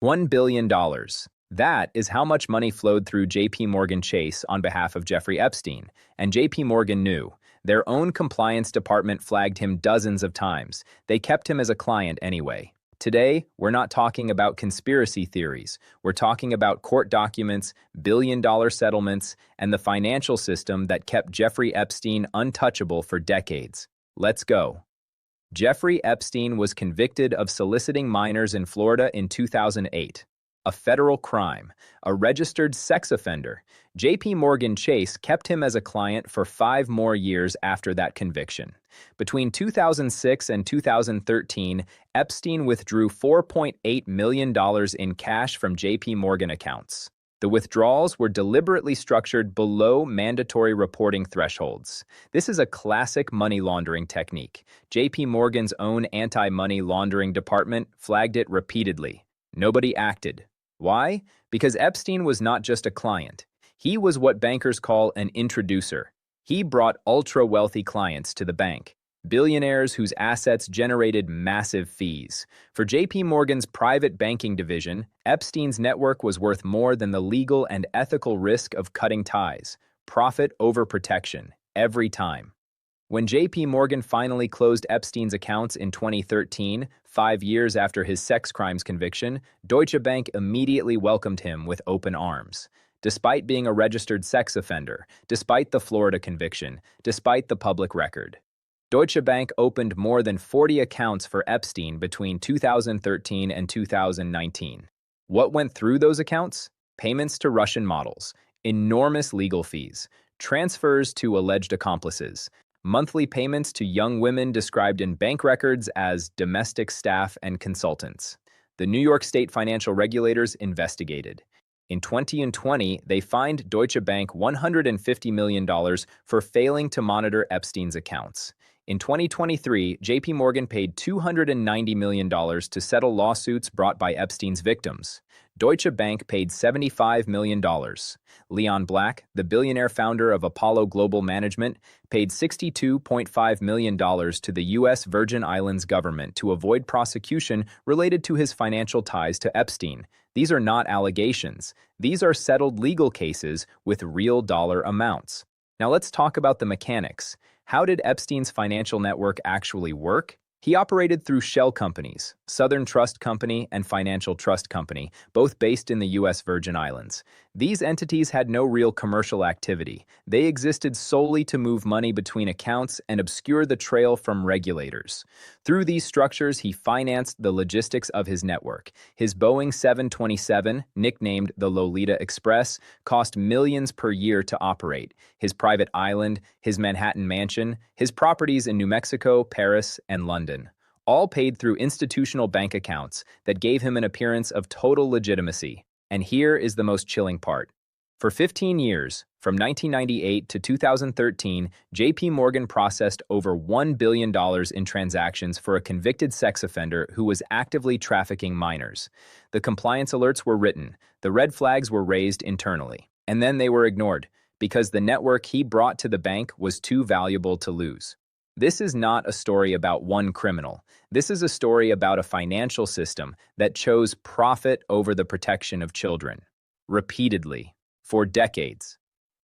$1 billion. That is how much money flowed through JPMorgan Chase on behalf of Jeffrey Epstein, and JPMorgan knew. Their own compliance department flagged him dozens of times. They kept him as a client anyway. Today, we're not talking about conspiracy theories. We're talking about court documents, billion-dollar settlements, and the financial system that kept Jeffrey Epstein untouchable for decades. Let's go. Jeffrey Epstein was convicted of soliciting minors in Florida in 2008. A federal crime, a registered sex offender. JPMorgan Chase kept him as a client for 5 more years after that conviction. Between 2006 and 2013, Epstein withdrew $4.8 million in cash from JPMorgan accounts. The withdrawals were deliberately structured below mandatory reporting thresholds. This is a classic money laundering technique. JPMorgan's own anti-money laundering department flagged it repeatedly. Nobody acted. Why? Because Epstein was not just a client. He was what bankers call an introducer. He brought ultra-wealthy clients to the bank, billionaires whose assets generated massive fees. For JPMorgan's private banking division, Epstein's network was worth more than the legal and ethical risk of cutting ties. Profit over protection, every time. When JPMorgan finally closed Epstein's accounts in 2013, 5 years after his sex crimes conviction, Deutsche Bank immediately welcomed him with open arms. Despite being a registered sex offender, despite the Florida conviction, despite the public record, Deutsche Bank opened more than 40 accounts for Epstein between 2013 and 2019. What went through those accounts? Payments to Russian models, enormous legal fees, transfers to alleged accomplices, monthly payments to young women described in bank records as domestic staff and consultants. The New York State financial regulators investigated. In 2020, they fined Deutsche Bank $150 million for failing to monitor Epstein's accounts. In 2023, JPMorgan paid $290 million to settle lawsuits brought by Epstein's victims. Deutsche Bank paid $75 million. Leon Black, the billionaire founder of Apollo Global Management, paid $62.5 million to the U.S. Virgin Islands government to avoid prosecution related to his financial ties to Epstein. These are not allegations. These are settled legal cases with real dollar amounts. Now let's talk about the mechanics. How did Epstein's financial network actually work? He operated through shell companies, Southern Trust Company and Financial Trust Company, both based in the U.S. Virgin Islands. These entities had no real commercial activity. They existed solely to move money between accounts and obscure the trail from regulators. Through these structures, he financed the logistics of his network. His Boeing 727, nicknamed the Lolita Express, cost millions per year to operate. His private island, his Manhattan mansion, his properties in New Mexico, Paris, and London, all paid through institutional bank accounts that gave him an appearance of total legitimacy. And here is the most chilling part. For 15 years, from 1998 to 2013, JPMorgan processed over $1 billion in transactions for a convicted sex offender who was actively trafficking minors. The compliance alerts were written, the red flags were raised internally, and then they were ignored because the network he brought to the bank was too valuable to lose. This is not a story about one criminal. This is a story about a financial system that chose profit over the protection of children. Repeatedly. For decades.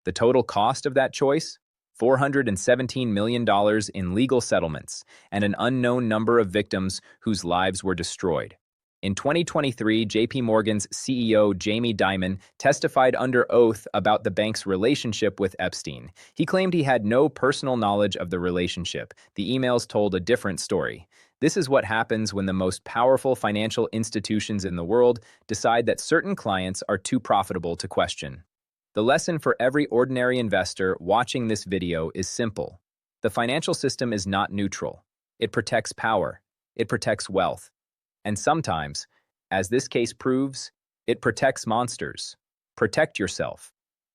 The total cost of that choice? $417 million in legal settlements and an unknown number of victims whose lives were destroyed. In 2023, JPMorgan's CEO Jamie Dimon testified under oath about the bank's relationship with Epstein. He claimed he had no personal knowledge of the relationship. The emails told a different story. This is what happens when the most powerful financial institutions in the world decide that certain clients are too profitable to question. The lesson for every ordinary investor watching this video is simple. The financial system is not neutral. It protects power. It protects wealth. And sometimes, as this case proves, it protects monsters. Protect yourself.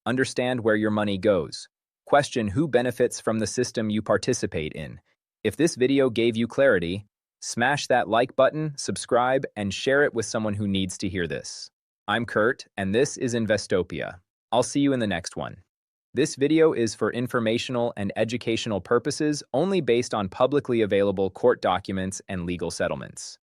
Understand where your money goes. Question who benefits from the system you participate in. If this video gave you clarity, smash that like button, subscribe, and share it with someone who needs to hear this. I'm Kurt, and this is Investopia. I'll see you in the next one. This video is for informational and educational purposes only based on publicly available court documents and legal settlements.